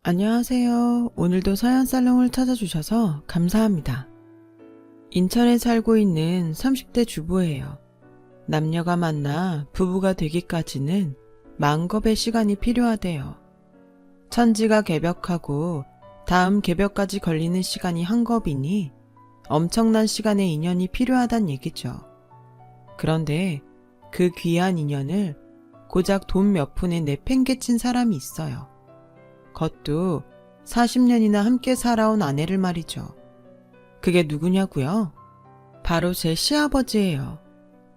안녕하세요. 오늘도 서연살롱을 찾아주셔서 감사합니다. 인천에 살고 있는 30대 주부예요. 남녀가 만나 부부가 되기까지는 만겁의 시간이 필요하대요. 천지가 개벽하고 다음 개벽까지 걸리는 시간이 한 겁이니 엄청난 시간의 인연이 필요하단 얘기죠. 그런데 그 귀한 인연을 고작 돈 몇 푼에 내팽개친 사람이 있어요. 그것도 40년이나 함께 살아온 아내를 말이죠. 그게 누구냐고요? 바로 제 시아버지예요.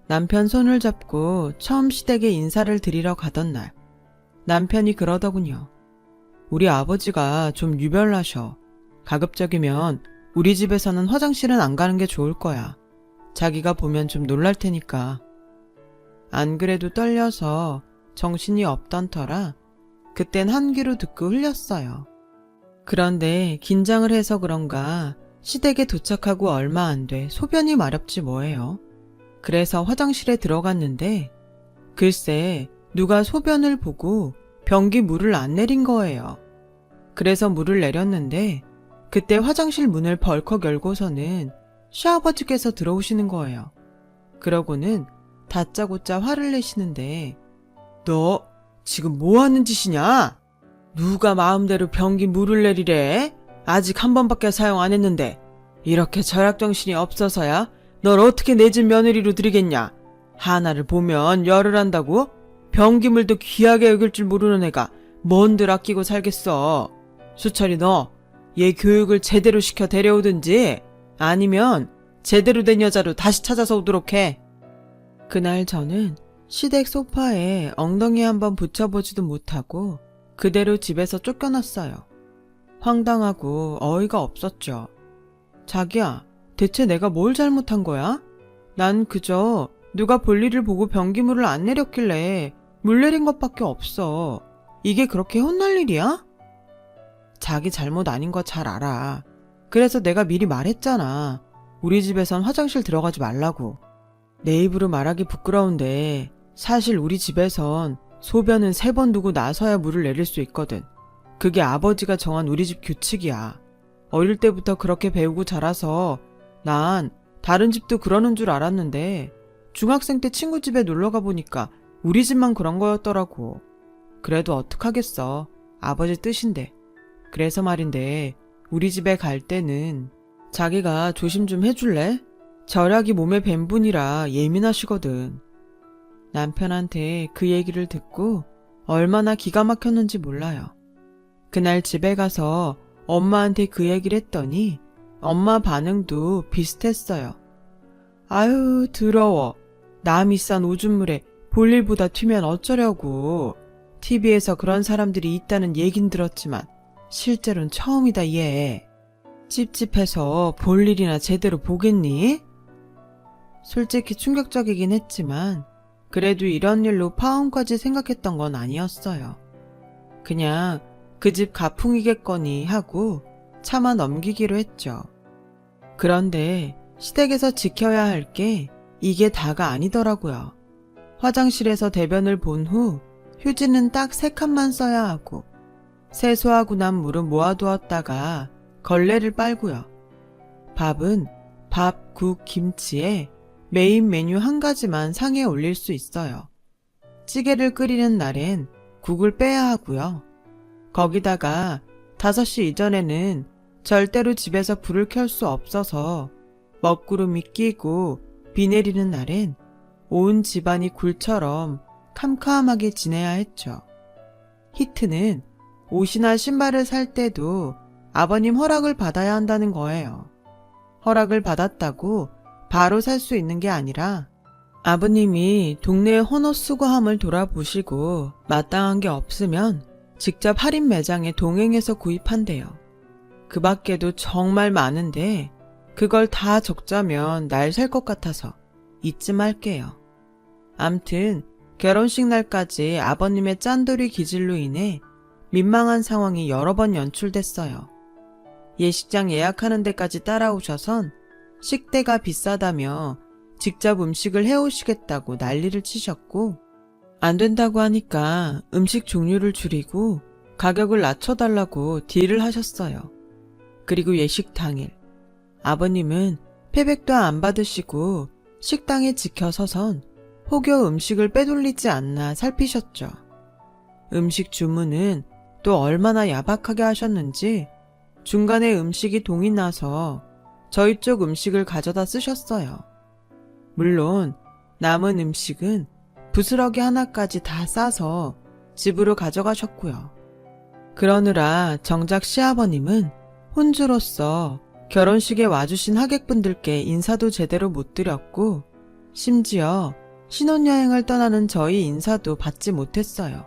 남편 손을 잡고 처음 시댁에 인사를 드리러 가던 날, 남편이 그러더군요. 우리 아버지가 좀 유별나셔. 가급적이면 우리 집에서는 화장실은 안 가는 게 좋을 거야. 자기가 보면 좀 놀랄 테니까. 안 그래도 떨려서 정신이 없던 터라 그땐 한 귀로 듣고 흘렸어요. 그런데 긴장을 해서 그런가 시댁에 도착하고 얼마 안 돼 소변이 마렵지 뭐예요. 그래서 화장실에 들어갔는데 글쎄 누가 소변을 보고 변기 물을 안 내린 거예요. 그래서 물을 내렸는데 그때 화장실 문을 벌컥 열고서는 시아버지께서 들어오시는 거예요. 그러고는 다짜고짜 화를 내시는데 너 지금 뭐 하는 짓이냐? 누가 마음대로 변기 물을 내리래? 아직 한 번밖에 사용 안 했는데 이렇게 절약정신이 없어서야 널 어떻게 내 집 며느리로 들이겠냐? 하나를 보면 열을 한다고? 변기물도 귀하게 여길 줄 모르는 애가 뭔들 아끼고 살겠어. 수철이 너 얘 교육을 제대로 시켜 데려오든지 아니면 제대로 된 여자로 다시 찾아서 오도록 해. 그날 저는 시댁 소파에 엉덩이 한번 붙여보지도 못하고 그대로 집에서 쫓겨났어요. 황당하고 어이가 없었죠. 자기야, 대체 내가 뭘 잘못한 거야? 난 그저 누가 볼일을 보고 변기물을 안 내렸길래 물 내린 것밖에 없어. 이게 그렇게 혼날 일이야? 자기 잘못 아닌 거 잘 알아. 그래서 내가 미리 말했잖아. 우리 집에선 화장실 들어가지 말라고. 내 입으로 말하기 부끄러운데 사실 우리 집에선 소변은 3번 두고 나서야 물을 내릴 수 있거든. 그게 아버지가 정한 우리 집 규칙이야. 어릴 때부터 그렇게 배우고 자라서 난 다른 집도 그러는 줄 알았는데 중학생 때 친구 집에 놀러가 보니까 우리 집만 그런 거였더라고. 그래도 어떡하겠어. 아버지 뜻인데. 그래서 말인데 우리 집에 갈 때는 자기가 조심 좀 해줄래? 절약이 몸에 밴 분이라 예민하시거든. 남편한테 그 얘기를 듣고 얼마나 기가 막혔는지 몰라요. 그날 집에 가서 엄마한테 그 얘기를 했더니 엄마 반응도 비슷했어요. 아유 더러워. 남이 싼 오줌물에 볼일보다 튀면 어쩌려고. TV에서 그런 사람들이 있다는 얘긴 들었지만 실제로는 처음이다 얘. 찝찝해서 볼일이나 제대로 보겠니? 솔직히 충격적이긴 했지만 그래도 이런 일로 파혼까지 생각했던 건 아니었어요. 그냥 그 집 가풍이겠거니 하고 참아 넘기기로 했죠. 그런데 시댁에서 지켜야 할 게 이게 다가 아니더라고요. 화장실에서 대변을 본 후 휴지는 딱 3칸만 써야 하고 세수하고 난 물은 모아두었다가 걸레를 빨고요. 밥은 밥, 국, 김치에 메인 메뉴 한 가지만 상에 올릴 수 있어요. 찌개를 끓이는 날엔 국을 빼야 하고요. 거기다가 5시 이전에는 절대로 집에서 불을 켤 수 없어서 먹구름이 끼고 비 내리는 날엔 온 집안이 굴처럼 캄캄하게 지내야 했죠. 히트는 옷이나 신발을 살 때도 아버님 허락을 받아야 한다는 거예요. 허락을 받았다고 바로 살 수 있는 게 아니라 아버님이 동네 헌옷수거함을 돌아보시고 마땅한 게 없으면 직접 할인 매장에 동행해서 구입한대요. 그 밖에도 정말 많은데 그걸 다 적자면 날 살 것 같아서 잊지 말게요. 암튼 결혼식 날까지 아버님의 짠돌이 기질로 인해 민망한 상황이 여러 번 연출됐어요. 예식장 예약하는 데까지 따라오셔선 식대가 비싸다며 직접 음식을 해오시겠다고 난리를 치셨고 안 된다고 하니까 음식 종류를 줄이고 가격을 낮춰달라고 딜을 하셨어요. 그리고 예식 당일 아버님은 패백도 안 받으시고 식당에 지켜서선 혹여 음식을 빼돌리지 않나 살피셨죠. 음식 주문은 또 얼마나 야박하게 하셨는지 중간에 음식이 동이 나서 저희 쪽 음식을 가져다 쓰셨어요. 물론 남은 음식은 부스러기 하나까지 다 싸서 집으로 가져가셨고요. 그러느라 정작 시아버님은 혼주로서 결혼식에 와주신 하객분들께 인사도 제대로 못 드렸고 심지어 신혼여행을 떠나는 저희 인사도 받지 못했어요.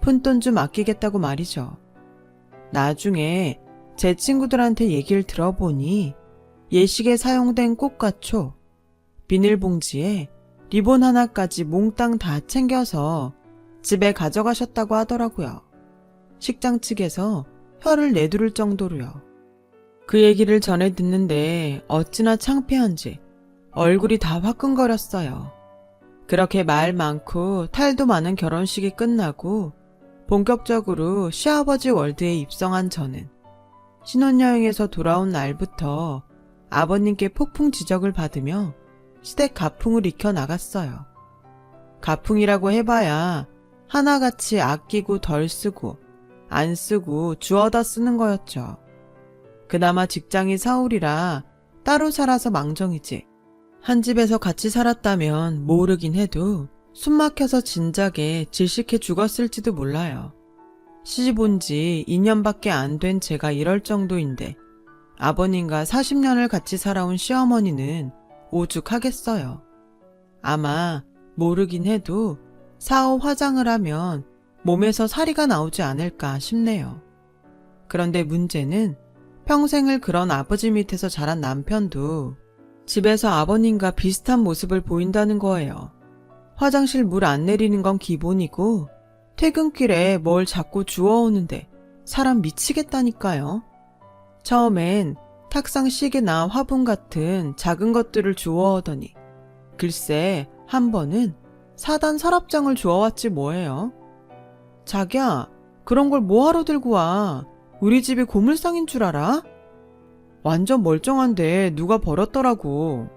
푼돈 좀 아끼겠다고 말이죠. 나중에 제 친구들한테 얘기를 들어보니 예식에 사용된 꽃과 초, 비닐봉지에 리본 하나까지 몽땅 다 챙겨서 집에 가져가셨다고 하더라고요. 식장 측에서 혀를 내두를 정도로요. 그 얘기를 전해 듣는데 어찌나 창피한지 얼굴이 다 화끈거렸어요. 그렇게 말 많고 탈도 많은 결혼식이 끝나고 본격적으로 시아버지 월드에 입성한 저는 신혼여행에서 돌아온 날부터 아버님께 폭풍 지적을 받으며 시댁 가풍을 익혀 나갔어요. 가풍이라고 해봐야 하나같이 아끼고 덜 쓰고 안 쓰고 주워다 쓰는 거였죠. 그나마 직장이 사울이라 따로 살아서 망정이지. 한 집에서 같이 살았다면 모르긴 해도 숨 막혀서 진작에 질식해 죽었을지도 몰라요. 시집 온 지 2년밖에 안 된 제가 이럴 정도인데 아버님과 40년을 같이 살아온 시어머니는 오죽하겠어요. 아마 모르긴 해도 사후 화장을 하면 몸에서 사리가 나오지 않을까 싶네요. 그런데 문제는 평생을 그런 아버지 밑에서 자란 남편도 집에서 아버님과 비슷한 모습을 보인다는 거예요. 화장실 물 안 내리는 건 기본이고 퇴근길에 뭘 자꾸 주워오는데 사람 미치겠다니까요. 처음엔 탁상 시계나 화분 같은 작은 것들을 주워오더니 글쎄 한 번은 사단 서랍장을 주워왔지 뭐예요. 자기야, 그런 걸 뭐하러 들고 와? 우리 집이 고물상인 줄 알아? 완전 멀쩡한데 누가 버렸더라고.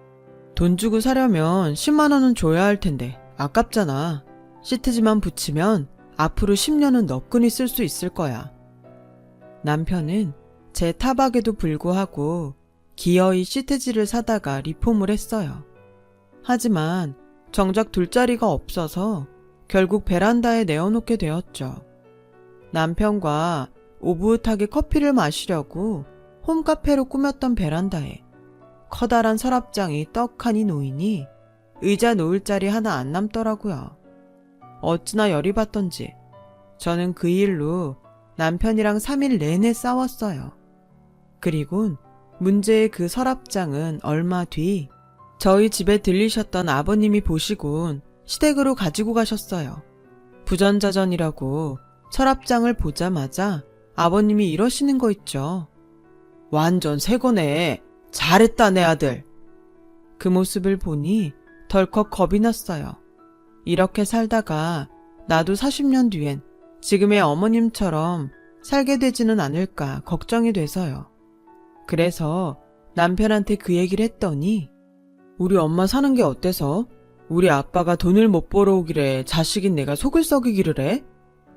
돈 주고 사려면 10만 원은 줘야 할 텐데 아깝잖아. 시트지만 붙이면 앞으로 10년은 너끈히 쓸 수 있을 거야. 남편은 제 타박에도 불구하고 기어이 시트지를 사다가 리폼을 했어요. 하지만 정작 둘 자리가 없어서 결국 베란다에 내어놓게 되었죠. 남편과 오붓하게 커피를 마시려고 홈카페로 꾸몄던 베란다에 커다란 서랍장이 떡하니 놓이니 의자 놓을 자리 하나 안 남더라고요. 어찌나 열이 받던지 저는 그 일로 남편이랑 3일 내내 싸웠어요. 그리곤 문제의 그 서랍장은 얼마 뒤 저희 집에 들리셨던 아버님이 보시곤 시댁으로 가지고 가셨어요. 부전자전이라고 서랍장을 보자마자 아버님이 이러시는 거 있죠. 완전 새 거네. 잘했다 내 아들. 그 모습을 보니 덜컥 겁이 났어요. 이렇게 살다가 나도 40년 뒤엔 지금의 어머님처럼 살게 되지는 않을까 걱정이 돼서요. 그래서 남편한테 그 얘기를 했더니 우리 엄마 사는 게 어때서? 우리 아빠가 돈을 못 벌어오길래 자식인 내가 속을 썩이기를 해?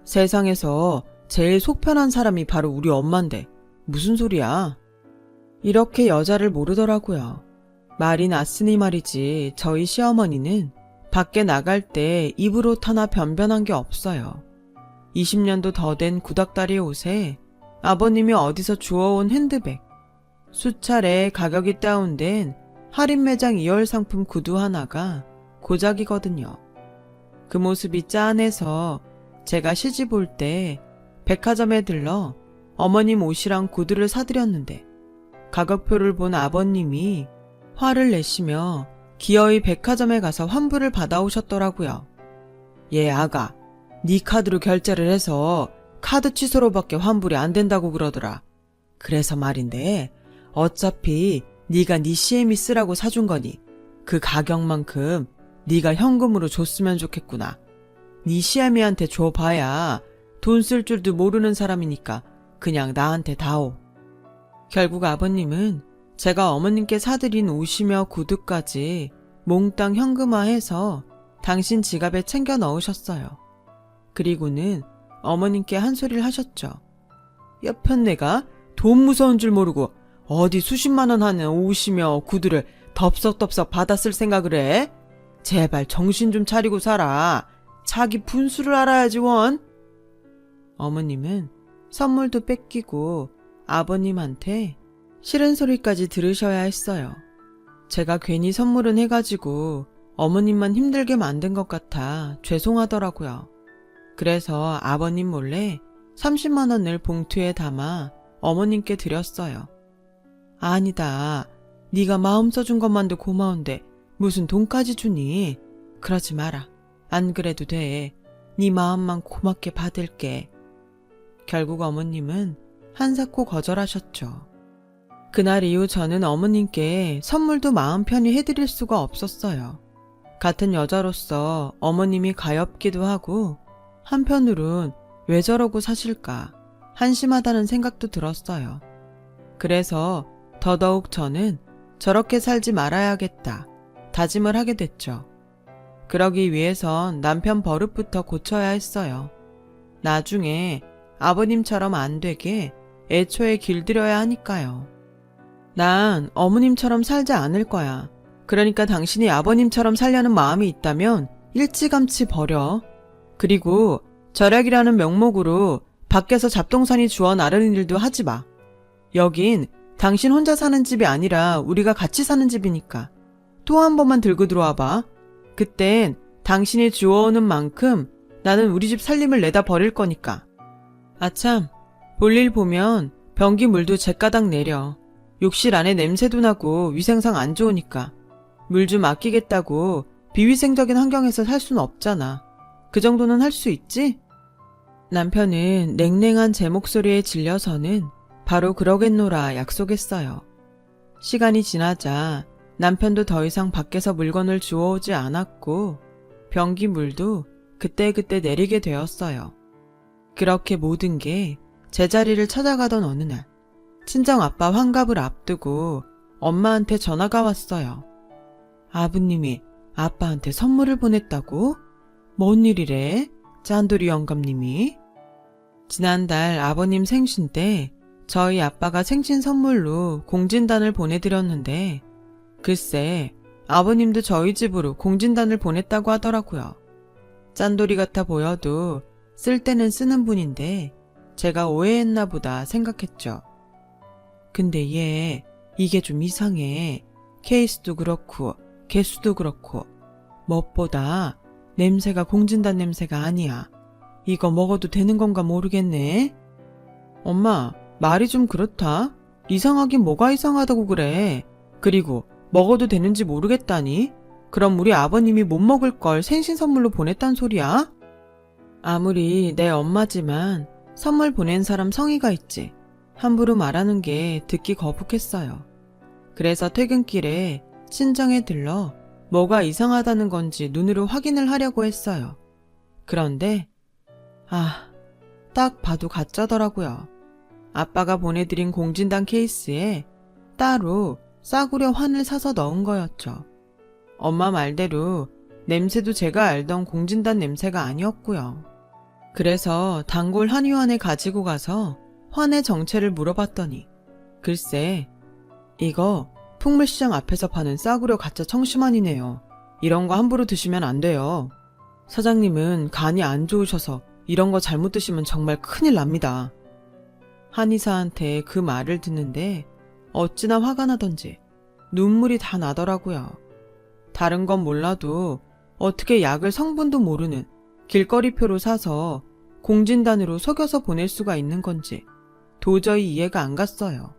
세상에서 제일 속 편한 사람이 바로 우리 엄만데 무슨 소리야? 이렇게 여자를 모르더라고요. 말이 났으니 말이지 저희 시어머니는 밖에 나갈 때 입으로 하나 변변한 게 없어요. 20년도 더 된 구닥다리 옷에 아버님이 어디서 주워온 핸드백, 수차례 가격이 다운된 할인 매장 2월 상품 구두 하나가 고작이거든요. 그 모습이 짠해서 제가 시집 올 때 백화점에 들러 어머님 옷이랑 구두를 사드렸는데 가격표를 본 아버님이 화를 내시며 기어이 백화점에 가서 환불을 받아오셨더라고요. 얘 아가, 네 카드로 결제를 해서 카드 취소로밖에 환불이 안 된다고 그러더라. 그래서 말인데 어차피 네가 네 CM이 쓰라고 사준 거니 그 가격만큼 네가 현금으로 줬으면 좋겠구나. 네 CM이한테 줘봐야 돈 쓸 줄도 모르는 사람이니까 그냥 나한테 다오. 결국 아버님은 제가 어머님께 사드린 옷이며 구두까지 몽땅 현금화해서 당신 지갑에 챙겨 넣으셨어요. 그리고는 어머님께 한 소리를 하셨죠. 여편네가 돈 무서운 줄 모르고 어디 수십만 원 하는 옷이며 구두를 덥석덥석 받아 쓸 생각을 해? 제발 정신 좀 차리고 살아. 자기 분수를 알아야지 원. 어머님은 선물도 뺏기고 아버님한테 싫은 소리까지 들으셔야 했어요. 제가 괜히 선물은 해가지고 어머님만 힘들게 만든 것 같아 죄송하더라고요. 그래서 아버님 몰래 30만 원을 봉투에 담아 어머님께 드렸어요. 아니다. 네가 마음 써준 것만도 고마운데 무슨 돈까지 주니? 그러지 마라. 안 그래도 돼. 네 마음만 고맙게 받을게. 결국 어머님은 한사코 거절하셨죠. 그날 이후 저는 어머님께 선물도 마음 편히 해드릴 수가 없었어요. 같은 여자로서 어머님이 가엾기도 하고 한편으론 왜 저러고 사실까 한심하다는 생각도 들었어요. 그래서 더더욱 저는 저렇게 살지 말아야겠다 다짐을 하게 됐죠. 그러기 위해선 남편 버릇부터 고쳐야 했어요. 나중에 아버님처럼 안 되게 애초에 길들여야 하니까요. 난 어머님처럼 살지 않을 거야. 그러니까 당신이 아버님처럼 살려는 마음이 있다면 일찌감치 버려. 그리고 절약이라는 명목으로 밖에서 잡동사니 주워 나르는 일도 하지 마. 여긴 당신 혼자 사는 집이 아니라 우리가 같이 사는 집이니까. 또 한 번만 들고 들어와 봐. 그땐 당신이 주워오는 만큼 나는 우리 집 살림을 내다 버릴 거니까. 아참, 볼일 보면 변기 물도 제가닥 내려. 욕실 안에 냄새도 나고 위생상 안 좋으니까. 물 좀 아끼겠다고 비위생적인 환경에서 살 수는 없잖아. 그 정도는 할 수 있지? 남편은 냉랭한 제 목소리에 질려서는 바로 그러겠노라 약속했어요. 시간이 지나자 남편도 더 이상 밖에서 물건을 주워오지 않았고 변기 물도 그때그때 내리게 되었어요. 그렇게 모든 게 제자리를 찾아가던 어느 날 친정아빠 환갑을 앞두고 엄마한테 전화가 왔어요. 아버님이 아빠한테 선물을 보냈다고? 뭔 일이래? 짠돌이 영감님이? 지난달 아버님 생신 때 저희 아빠가 생신 선물로 공진단을 보내드렸는데 글쎄 아버님도 저희 집으로 공진단을 보냈다고 하더라고요. 짠돌이 같아 보여도 쓸 때는 쓰는 분인데 제가 오해했나 보다 생각했죠. 근데 얘 이게 좀 이상해. 케이스도 그렇고 개수도 그렇고 무엇보다 냄새가 공진단 냄새가 아니야. 이거 먹어도 되는 건가 모르겠네. 엄마 말이 좀 그렇다. 이상하긴 뭐가 이상하다고 그래. 그리고 먹어도 되는지 모르겠다니? 그럼 우리 아버님이 못 먹을 걸 생신 선물로 보냈단 소리야? 아무리 내 엄마지만 선물 보낸 사람 성의가 있지. 함부로 말하는 게 듣기 거북했어요. 그래서 퇴근길에 친정에 들러 뭐가 이상하다는 건지 눈으로 확인을 하려고 했어요. 그런데 딱 봐도 가짜더라고요. 아빠가 보내드린 공진단 케이스에 따로 싸구려 환을 사서 넣은 거였죠. 엄마 말대로 냄새도 제가 알던 공진단 냄새가 아니었고요. 그래서 단골 한의원에 가지고 가서 환의 정체를 물어봤더니 글쎄 이거 풍물시장 앞에서 파는 싸구려 가짜 청심환이네요. 이런 거 함부로 드시면 안 돼요. 사장님은 간이 안 좋으셔서 이런 거 잘못 드시면 정말 큰일 납니다. 한의사한테 그 말을 듣는데 어찌나 화가 나던지 눈물이 다 나더라고요. 다른 건 몰라도 어떻게 약을 성분도 모르는 길거리표로 사서 공진단으로 속여서 보낼 수가 있는 건지 도저히 이해가 안 갔어요.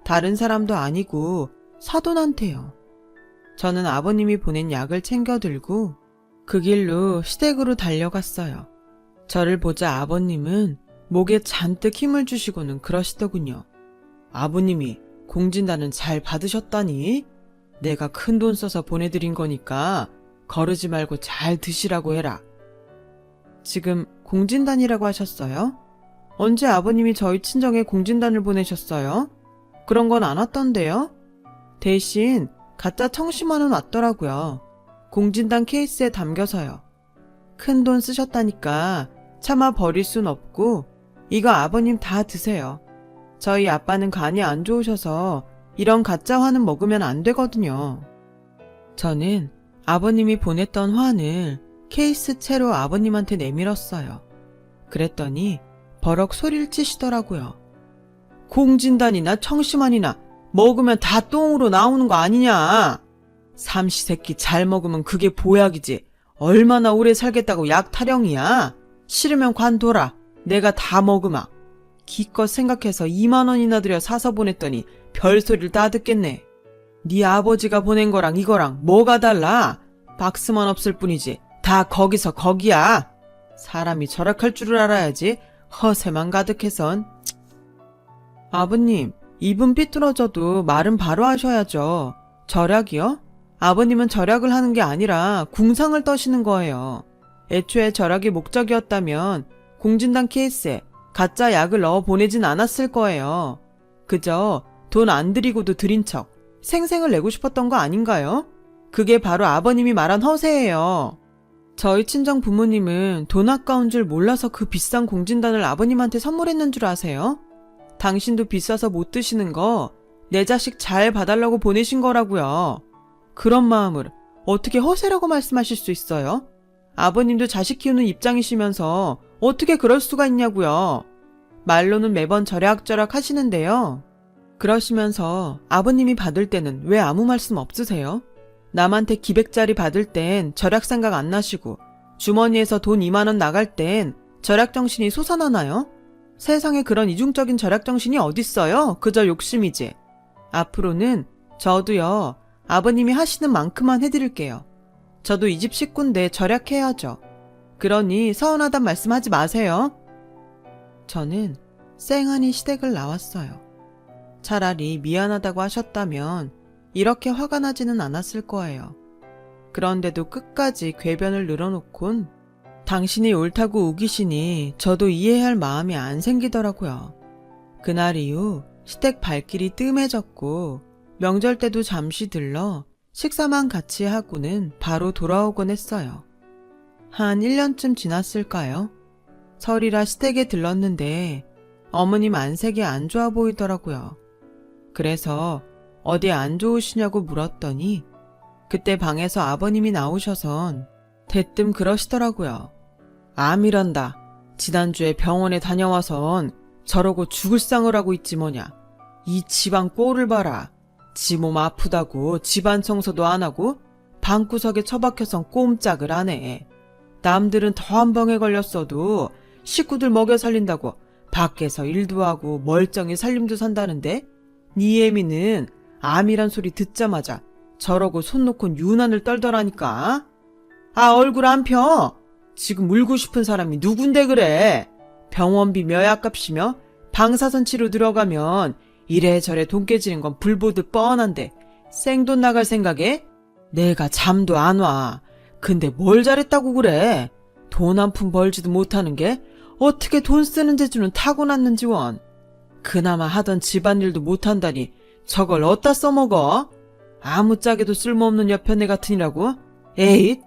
다른 사람도 아니고 사돈한테요. 저는 아버님이 보낸 약을 챙겨 들고 그 길로 시댁으로 달려갔어요. 저를 보자 아버님은 목에 잔뜩 힘을 주시고는 그러시더군요. 아버님이 공진단은 잘 받으셨다니? 내가 큰 돈 써서 보내드린 거니까 거르지 말고 잘 드시라고 해라. 지금 공진단이라고 하셨어요? 언제 아버님이 저희 친정에 공진단을 보내셨어요? 그런 건 안 왔던데요? 대신 가짜 청심환은 왔더라고요. 공진단 케이스에 담겨서요. 큰 돈 쓰셨다니까 차마 버릴 순 없고 이거 아버님 다 드세요. 저희 아빠는 간이 안 좋으셔서 이런 가짜 화는 먹으면 안 되거든요. 저는 아버님이 보냈던 화를 케이스 채로 아버님한테 내밀었어요. 그랬더니 버럭 소리를 치시더라고요. 공진단이나 청심환이나 먹으면 다 똥으로 나오는 거 아니냐? 삼시세끼 잘 먹으면 그게 보약이지. 얼마나 오래 살겠다고 약 타령이야? 싫으면 관둬라. 내가 다 먹으마. 기껏 생각해서 2만 원이나 들여 사서 보냈더니 별소리를 다 듣겠네. 네 아버지가 보낸 거랑 이거랑 뭐가 달라? 박스만 없을 뿐이지. 다 거기서 거기야. 사람이 절약할 줄을 알아야지. 허세만 가득해선. 아버님, 입은 삐뚤어져도 말은 바로 하셔야죠. 절약이요? 아버님은 절약을 하는 게 아니라 궁상을 떠시는 거예요. 애초에 절약이 목적이었다면 공진단 케이스에 가짜 약을 넣어 보내진 않았을 거예요. 그저 돈 안 들이고도 들인 척 생생을 내고 싶었던 거 아닌가요? 그게 바로 아버님이 말한 허세예요. 저희 친정 부모님은 돈 아까운 줄 몰라서 그 비싼 공진단을 아버님한테 선물했는 줄 아세요? 당신도 비싸서 못 드시는 거 내 자식 잘 봐달라고 보내신 거라고요. 그런 마음을 어떻게 허세라고 말씀하실 수 있어요? 아버님도 자식 키우는 입장이시면서 어떻게 그럴 수가 있냐고요. 말로는 매번 절약절약 하시는데요. 그러시면서 아버님이 받을 때는 왜 아무 말씀 없으세요? 남한테 기백짜리 받을 땐 절약 생각 안 나시고 주머니에서 돈 2만 원 나갈 땐 절약 정신이 솟아나나요? 세상에 그런 이중적인 절약 정신이 어딨어요? 그저 욕심이지. 앞으로는 저도요, 아버님이 하시는 만큼만 해드릴게요. 저도 이 집 식구인데 절약해야죠. 그러니 서운하단 말씀하지 마세요. 저는 쌩하니 시댁을 나왔어요. 차라리 미안하다고 하셨다면 이렇게 화가 나지는 않았을 거예요. 그런데도 끝까지 궤변을 늘어놓곤 당신이 옳다고 우기시니 저도 이해할 마음이 안 생기더라고요. 그날 이후 시댁 발길이 뜸해졌고 명절 때도 잠시 들러 식사만 같이 하고는 바로 돌아오곤 했어요. 한 1년쯤 지났을까요? 설이라 시댁에 들렀는데 어머님 안색이 안 좋아 보이더라고요. 그래서 어디 안 좋으시냐고 물었더니 그때 방에서 아버님이 나오셔선 대뜸 그러시더라고요. 암이란다. 지난주에 병원에 다녀와선 저러고 죽을 상을 하고 있지 뭐냐. 이 집안 꼴을 봐라. 지 몸 아프다고 집안 청소도 안 하고 방구석에 처박혀선 꼼짝을 안 해. 남들은 더한 병에 걸렸어도 식구들 먹여 살린다고 밖에서 일도 하고 멀쩡히 살림도 산다는데 니 애미는 암이란 소리 듣자마자 저러고 손 놓고 유난을 떨더라니까. 아, 얼굴 안 펴. 지금 울고 싶은 사람이 누군데 그래. 병원비 몇약값이며 방사선 치료 들어가면 이래저래 돈 깨지는 건 불보듯 뻔한데 생돈 나갈 생각에? 내가 잠도 안 와. 근데 뭘 잘했다고 그래. 돈 한 푼 벌지도 못하는 게 어떻게 돈 쓰는 재주는 타고났는지 원. 그나마 하던 집안일도 못한다니 저걸 어디다 써먹어? 아무짝에도 쓸모없는 여편네 같으니라고? 에잇,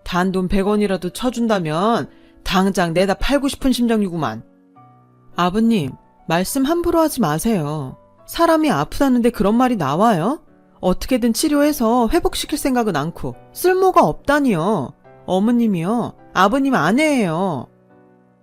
단돈 100원이라도 쳐준다면 당장 내다 팔고 싶은 심정이구만. 아버님, 말씀 함부로 하지 마세요. 사람이 아프다는데 그런 말이 나와요? 어떻게든 치료해서 회복시킬 생각은 않고 쓸모가 없다니요. 어머님이요, 아버님 아내예요.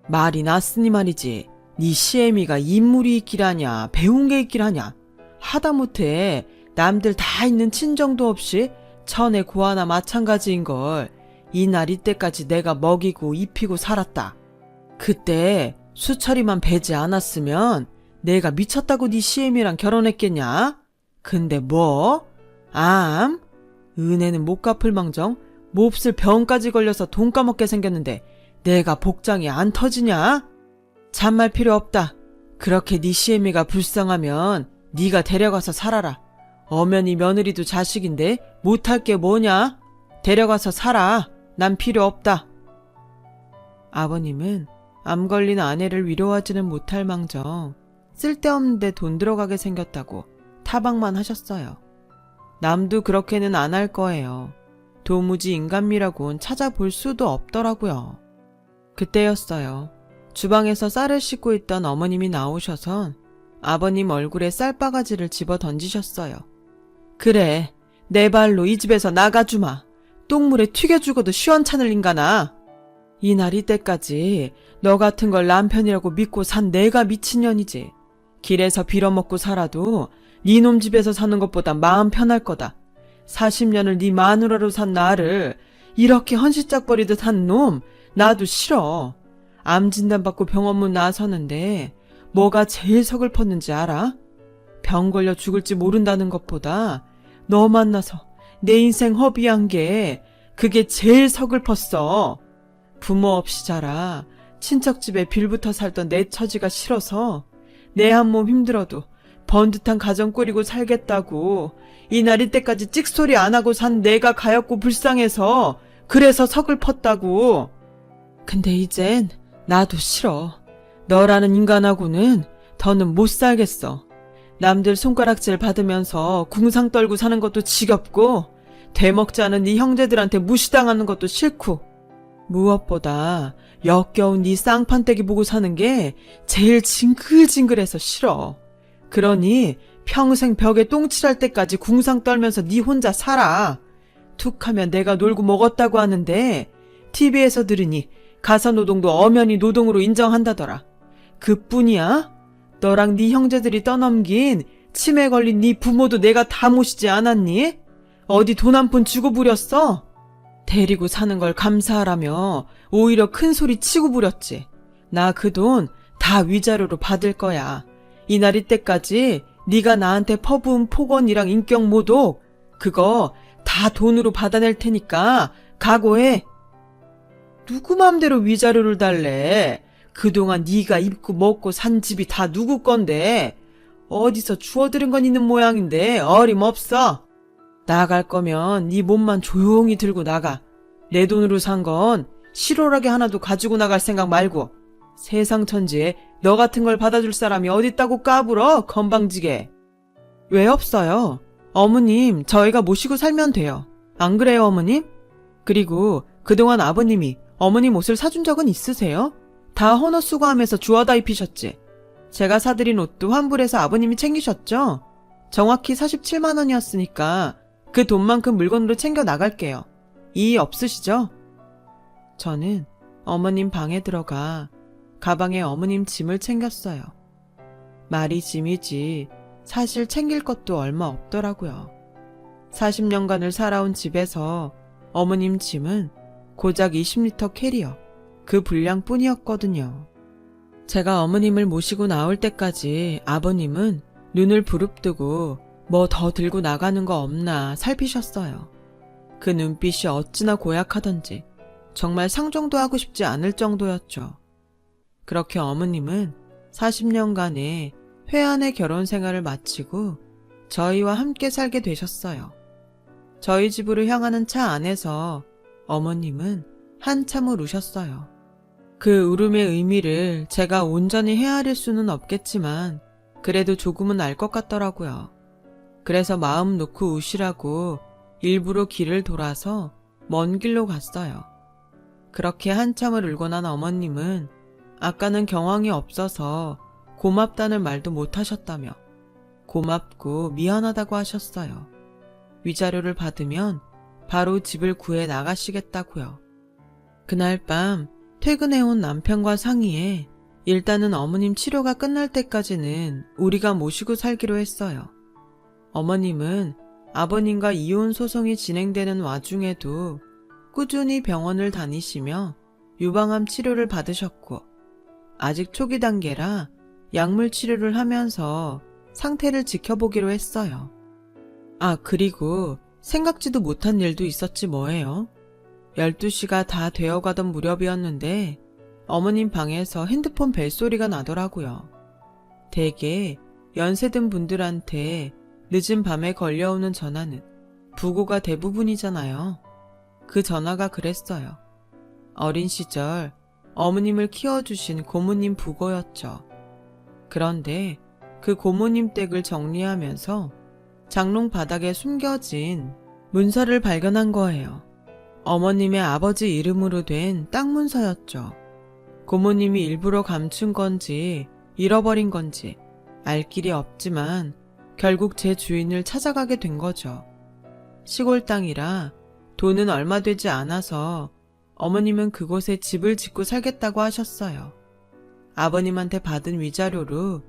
말이 났으니 말이지. 네 시애미가 인물이 있길 하냐 배운 게 있길 하냐. 하다못해 남들 다 있는 친정도 없이 천의 고아나 마찬가지인걸 이날 이때까지 내가 먹이고 입히고 살았다. 그때 수철이만 배지 않았으면 내가 미쳤다고 네 시애미랑 결혼했겠냐? 근데 뭐? 암? 은혜는 못 갚을 망정 몹쓸 병까지 걸려서 돈 까먹게 생겼는데 내가 복장이 안 터지냐? 잔말 필요 없다. 그렇게 네 시애미가 불쌍하면 네가 데려가서 살아라. 엄연히 며느리도 자식인데 못할 게 뭐냐? 데려가서 살아. 난 필요 없다. 아버님은 암 걸린 아내를 위로하지는 못할 망정 쓸데없는데 돈 들어가게 생겼다고 타박만 하셨어요. 남도 그렇게는 안 할 거예요. 도무지 인간미라곤 찾아볼 수도 없더라고요. 그때였어요. 주방에서 쌀을 씻고 있던 어머님이 나오셔선 아버님 얼굴에 쌀바가지를 집어 던지셨어요. 그래, 내 발로 이 집에서 나가주마. 똥물에 튀겨 죽어도 시원찮을 인간아. 이날 이때까지 너 같은 걸 남편이라고 믿고 산 내가 미친년이지. 길에서 빌어먹고 살아도 네 놈 집에서 사는 것보다 마음 편할 거다. 40년을 네 마누라로 산 나를 이렇게 헌시짝 버리듯 한 놈 나도 싫어. 암 진단받고 병원문 나서는데 뭐가 제일 서글펐는지 알아? 병 걸려 죽을지 모른다는 것보다 너 만나서 내 인생 허비한 게 그게 제일 서글펐어. 부모 없이 자라 친척집에 빌붙어 살던 내 처지가 싫어서 내 한 몸 힘들어도 번듯한 가정 꾸리고 살겠다고 이날 이때까지 찍소리 안 하고 산 내가 가엾고 불쌍해서 그래서 서글펐다고. 근데 이젠 나도 싫어. 너라는 인간하고는 더는 못 살겠어. 남들 손가락질 받으면서 궁상 떨고 사는 것도 지겹고 되먹지 않은 네 형제들한테 무시당하는 것도 싫고 무엇보다 역겨운 네 쌍판떼기 보고 사는 게 제일 징글징글해서 싫어. 그러니 평생 벽에 똥칠할 때까지 궁상 떨면서 네 혼자 살아. 툭하면 내가 놀고 먹었다고 하는데 TV에서 들으니 가사노동도 엄연히 노동으로 인정한다더라. 그뿐이야? 너랑 네 형제들이 떠넘긴 치매 걸린 네 부모도 내가 다 모시지 않았니? 어디 돈 한 푼 주고 부렸어? 데리고 사는 걸 감사하라며 오히려 큰 소리 치고 부렸지. 나 그 돈 다 위자료로 받을 거야. 이날 이때까지 네가 나한테 퍼부은 폭언이랑 인격 모독 그거 다 돈으로 받아낼 테니까 각오해. 누구 맘대로 위자료를 달래. 그동안 네가 입고 먹고 산 집이 다 누구 건데. 어디서 주워들은 건 있는 모양인데 어림없어. 나갈 거면 네 몸만 조용히 들고 나가. 내 돈으로 산 건 실오라기 하나도 가지고 나갈 생각 말고. 세상 천지에 너 같은 걸 받아줄 사람이 어딨다고 까불어 건방지게. 왜 없어요? 어머님 저희가 모시고 살면 돼요. 안 그래요 어머님? 그리고 그동안 아버님이 어머님 옷을 사준 적은 있으세요? 다 헌옷 수거하면서 주워다 입히셨지. 제가 사드린 옷도 환불해서 아버님이 챙기셨죠? 정확히 47만 원이었으니까 그 돈만큼 물건으로 챙겨 나갈게요. 이의 없으시죠? 저는 어머님 방에 들어가 가방에 어머님 짐을 챙겼어요. 말이 짐이지 사실 챙길 것도 얼마 없더라고요. 40년간을 살아온 집에서 어머님 짐은 고작 20리터 캐리어 그 분량뿐이었거든요. 제가 어머님을 모시고 나올 때까지 아버님은 눈을 부릅뜨고 뭐 더 들고 나가는 거 없나 살피셨어요. 그 눈빛이 어찌나 고약하던지 정말 상종도 하고 싶지 않을 정도였죠. 그렇게 어머님은 40년간의 회한의 결혼 생활을 마치고 저희와 함께 살게 되셨어요. 저희 집으로 향하는 차 안에서 어머님은 한참을 우셨어요. 그 울음의 의미를 제가 온전히 헤아릴 수는 없겠지만 그래도 조금은 알 것 같더라고요. 그래서 마음 놓고 우시라고 일부러 길을 돌아서 먼 길로 갔어요. 그렇게 한참을 울고 난 어머님은 아까는 경황이 없어서 고맙다는 말도 못하셨다며 고맙고 미안하다고 하셨어요. 위자료를 받으면 바로 집을 구해 나가시겠다고요. 그날 밤 퇴근해온 남편과 상의해 일단은 어머님 치료가 끝날 때까지는 우리가 모시고 살기로 했어요. 어머님은 아버님과 이혼 소송이 진행되는 와중에도 꾸준히 병원을 다니시며 유방암 치료를 받으셨고 아직 초기 단계라 약물 치료를 하면서 상태를 지켜보기로 했어요. 아, 그리고 생각지도 못한 일도 있었지 뭐예요. 12시가 다 되어가던 무렵이었는데 어머님 방에서 핸드폰 벨소리가 나더라고요. 대개 연세든 분들한테 늦은 밤에 걸려오는 전화는 부고가 대부분이잖아요. 그 전화가 그랬어요. 어린 시절 어머님을 키워주신 고모님 부고였죠. 그런데 그 고모님 댁을 정리하면서 장롱 바닥에 숨겨진 문서를 발견한 거예요. 어머님의 아버지 이름으로 된 땅 문서였죠. 고모님이 일부러 감춘 건지 잃어버린 건지 알 길이 없지만 결국 제 주인을 찾아가게 된 거죠. 시골 땅이라 돈은 얼마 되지 않아서 어머님은 그곳에 집을 짓고 살겠다고 하셨어요. 아버님한테 받은 위자료로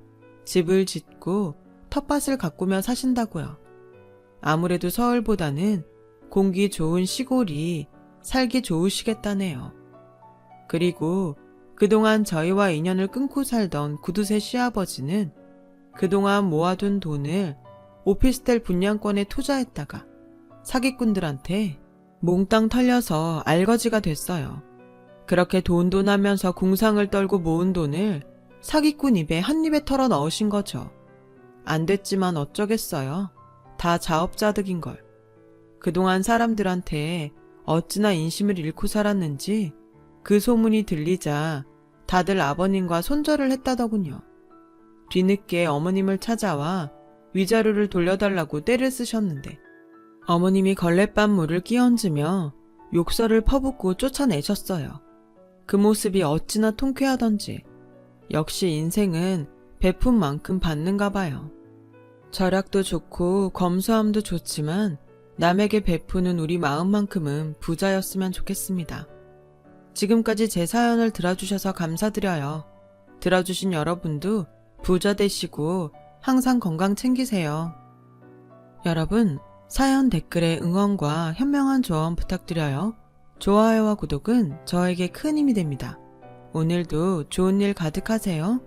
집을 짓고 텃밭을 가꾸며 사신다고요. 아무래도 서울보다는 공기 좋은 시골이 살기 좋으시겠다네요. 그리고 그동안 저희와 인연을 끊고 살던 구두쇠 시아버지는 그동안 모아둔 돈을 오피스텔 분양권에 투자했다가 사기꾼들한테 몽땅 털려서 알거지가 됐어요. 그렇게 돈돈하면서 궁상을 떨고 모은 돈을 사기꾼 입에 한 입에 털어 넣으신 거죠. 안 됐지만 어쩌겠어요. 다 자업자득인걸. 그동안 사람들한테 어찌나 인심을 잃고 살았는지 그 소문이 들리자 다들 아버님과 손절을 했다더군요. 뒤늦게 어머님을 찾아와 위자료를 돌려달라고 떼를 쓰셨는데 어머님이 걸레밥물을 끼얹으며 욕설을 퍼붓고 쫓아내셨어요. 그 모습이 어찌나 통쾌하던지 역시 인생은 베푼 만큼 받는가 봐요. 절약도 좋고 검소함도 좋지만 남에게 베푸는 우리 마음만큼은 부자였으면 좋겠습니다. 지금까지 제 사연을 들어주셔서 감사드려요. 들어주신 여러분도 부자 되시고 항상 건강 챙기세요. 여러분, 사연 댓글에 응원과 현명한 조언 부탁드려요. 좋아요와 구독은 저에게 큰 힘이 됩니다. 오늘도 좋은 일 가득하세요.